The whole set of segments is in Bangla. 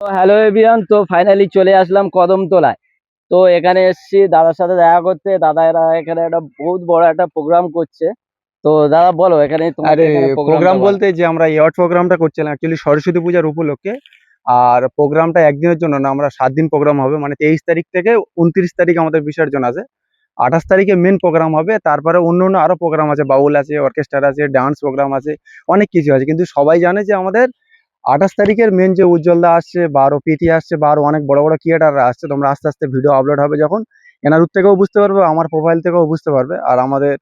তো হ্যালো এভরিওয়ান, তো ফাইনালি চলে আসলাম কদমতলায়। তো এখানে এসেছি দাদার সাথে দেখা করতে। দাদা এরা এখানে একটা বহুত বড় একটা প্রোগ্রাম করছে। তো দাদা বলো, এখানে আরে তোমাদের এখানে প্রোগ্রামটা প্রোগ্রাম বলো। বলতে যে আমরা এই আর্ট প্রোগ্রামটা করছিলাম অ্যাকচুয়ালি সরস্বতী পূজার উপলক্ষে। আর প্রোগ্রামটা একদিনের জন্য না, আমরা 7 দিন প্রোগ্রাম হবে, মানে 23 তারিখ থেকে 29 তারিখ আমাদের বিসর্জন আছে। 28 তারিখে মেন প্রোগ্রাম হবে, তারপরে অন্য অন্য আরো প্রোগ্রাম আছে, বাউল আছে, অর্কেস্ট্রা আছে, ডান্স প্রোগ্রাম আছে, অনেক কিছু আছে। কিন্তু সবাই জানে যে আমাদের 28 তারিখের মেন যে উজ্জ্বলদা আসছে বা আরো প্রীতি আসছে বা আরো অনেক বড় বড় ক্রিয়েটাররা আসছে। তোমরা আস্তে আস্তে ভিডিও আপলোড হবে যখন, এনার থেকেও বুঝতে পারবে, আমার প্রোফাইল থেকেও বুঝতে পারবে। আর আমাদের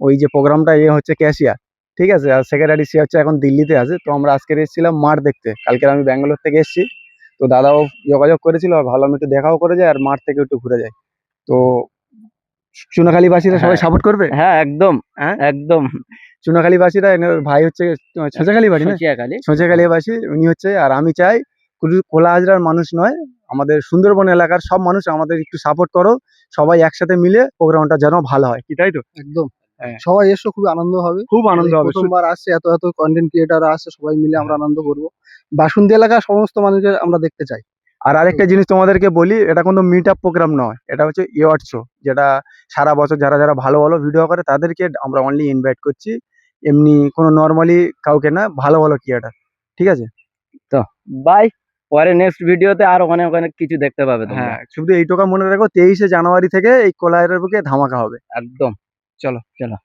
ওই যে প্রোগ্রামটা হচ্ছে ক্যাশিয়ার, ঠিক আছে। আর সেক্রেটারি সে হচ্ছে এখন দিল্লিতে আছে। তো আমরা আজকে এসেছিলাম মাঠ দেখতে, কালকে আমি ব্যাঙ্গালোর থেকে এসেছি। তো দাদাও যোগাযোগ করেছিল, আর ভালো আমি একটু দেখাও করে যায় আর মাঠ থেকে একটু ঘুরে যায়। তো চুনাখালীবাসীরা সবাই হ্যাঁ, সাপোর্ট করবে। হ্যাঁ, একদম, হ্যাঁ, একদম। চুনাখালীবাসীরা ভাই হচ্ছে ছোঁচাখালী বাড়ি না, সচিয়াখালী। ছোঁচাখালীবাসী উনি হচ্ছে। আর আমি চাই শুধু খোলা হাজরার মানুষ নয়, আমাদের সুন্দরবন এলাকার সব মানুষ আমাদের একটু সাপোর্ট করো। সবাই একসাথে মিলে প্রোগ্রামটা যেন ভালো হয়, কি তাই তো? একদম। হ্যাঁ, সবাই এসো, খুবই আনন্দ হবে। খুব আনন্দ হবে। প্রথমবার আসছে, এত এত কন্টেন্ট ক্রিয়েটার আসছে, সবাই মিলে আমরা আনন্দ করব। বাসন্তী এলাকার সমস্ত মানুষের আমরা দেখতে চাই। আর আরেকটা জিনিস তোমাদেরকে বলি, এটা কোনো মিট আপ প্রোগ্রাম নয়, এটা হচ্ছে অ্যাওয়ার্ড শো। যেটা সারা বছর যারা যারা ভালো ভালো ভিডিও করে তাদেরকে আমরা অনলি ইনভাইট করছি, এমনি কোনো নর্মালি কাউকে না, ভালো ভালো ক্রিয়েটার, ঠিক আছে। তো বাই, পরে নেক্সট ভিডিওতে আরো অনেক অনেক কিছু দেখতে পাবে তোমরা। হ্যাঁ, শুধু এইটুকু মনে রাখো, 23শে জানুয়ারি থেকে এই কোলায়ের বুকে ধামাকা হবে। একদম। চলো। চলো।